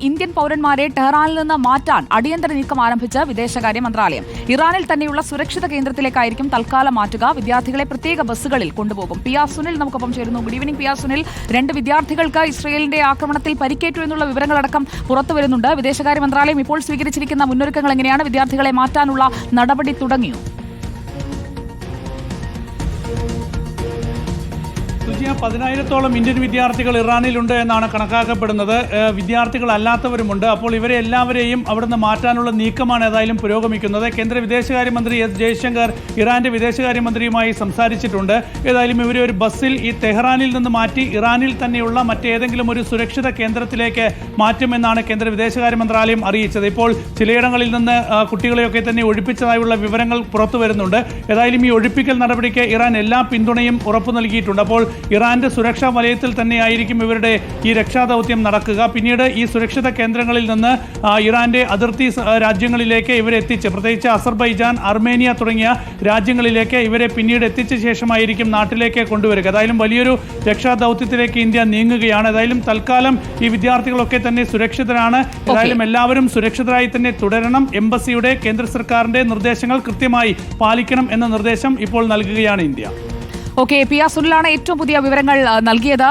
Indian പൗരന്മാരെ ടെഹ്റാനിൽ നിന്ന് മാറ്റാൻ അടിയന്തര നീക്കം ആരംഭിച്ച വിദേശകാര്യ മന്ത്രാലയം. ഇറാനിൽ തന്നെയുള്ള സുരക്ഷിത കേന്ദ്രത്തിലേക്കായിരിക്കും തൽക്കാലം മാറ്റുക. വിദ്യാർത്ഥികളെ പ്രത്യേക ബസ്സുകളിൽ കൊണ്ടുപോകും. പി ആർ സുനിൽ നമുക്കൊപ്പം ചേരുന്നു. Good evening P R Sunil. 2 വിദ്യാർത്ഥികൾക്ക് ഇസ്രയേലിന്റെ ആക്രമണത്തിൽ പരിക്കേറ്റു എന്നുള്ള വിവരങ്ങളടക്കം പുറത്തു വരുന്നുണ്ട്. വിദേശകാര്യ മന്ത്രാലയം ഇപ്പോൾ സ്വീകരിച്ചിരിക്കുന്ന മുന്നൊരുക്കങ്ങൾ എങ്ങനെയാണ്? വിദ്യാർത്ഥികളെ മാറ്റാനുള്ള നടപടി തുടങ്ങിയോ? 10,000-ഓളം ഇന്ത്യൻ വിദ്യാർത്ഥികൾ ഇറാനിലുണ്ട് എന്നാണ് കണക്കാക്കപ്പെടുന്നത്. വിദ്യാർത്ഥികളല്ലാത്തവരുമുണ്ട്. അപ്പോൾ ഇവരെ എല്ലാവരെയും അവിടുന്ന് മാറ്റാനുള്ള നീക്കമാണ് ഏതായാലും പുരോഗമിക്കുന്നത്. കേന്ദ്ര വിദേശകാര്യമന്ത്രി എസ് ജയശങ്കർ ഇറാന്റെ വിദേശകാര്യമന്ത്രിയുമായി സംസാരിച്ചിട്ടുണ്ട്. ഏതായാലും ഇവരെ ഒരു ബസ്സിൽ ഈ തെഹ്റാനിൽ നിന്ന് മാറ്റി ഇറാനിൽ തന്നെയുള്ള മറ്റേതെങ്കിലും ഒരു സുരക്ഷിത കേന്ദ്രത്തിലേക്ക് മാറ്റുമെന്നാണ് കേന്ദ്ര വിദേശകാര്യ മന്ത്രാലയം അറിയിച്ചത്. ഇപ്പോൾ ചിലയിടങ്ങളിൽ നിന്ന് കുട്ടികളെയൊക്കെ തന്നെ ഒഴിപ്പിച്ചതായുള്ള വിവരങ്ങൾ പുറത്തു വരുന്നുണ്ട്. ഏതായാലും ഈ ഒഴിപ്പിക്കൽ നടപടിക്ക് ഇറാൻ എല്ലാ പിന്തുണയും ഉറപ്പു നൽകിയിട്ടുണ്ട്. അപ്പോൾ ഇറാന്റെ സുരക്ഷാ വലയത്തിൽ തന്നെയായിരിക്കും ഇവരുടെ ഈ രക്ഷാദൗത്യം നടക്കുക. പിന്നീട് ഈ സുരക്ഷിത കേന്ദ്രങ്ങളിൽ നിന്ന് ഇറാന്റെ അതിർത്തി രാജ്യങ്ങളിലേക്ക് ഇവരെ എത്തിച്ച്, പ്രത്യേകിച്ച് അസർബൈജാൻ, അർമേനിയ തുടങ്ങിയ രാജ്യങ്ങളിലേക്ക് ഇവരെ പിന്നീട് എത്തിച്ച ശേഷമായിരിക്കും നാട്ടിലേക്ക് കൊണ്ടുവരിക. ഏതായാലും വലിയൊരു രക്ഷാദൗത്യത്തിലേക്ക് ഇന്ത്യ നീങ്ങുകയാണ്. ഏതായാലും തൽക്കാലം ഈ വിദ്യാർത്ഥികളൊക്കെ തന്നെ സുരക്ഷിതരാണ്. ഏതായാലും എല്ലാവരും സുരക്ഷിതരായി തന്നെ തുടരണം. എംബസിയുടെ, കേന്ദ്ര സർക്കാരിന്റെ നിർദ്ദേശങ്ങൾ കൃത്യമായി പാലിക്കണം എന്ന നിർദ്ദേശം ഇപ്പോൾ നൽകുകയാണ് ഇന്ത്യ. ഓക്കെ, പി ആർ സുനിലാണ് ഏറ്റവും പുതിയ വിവരങ്ങൾ നൽകിയത്.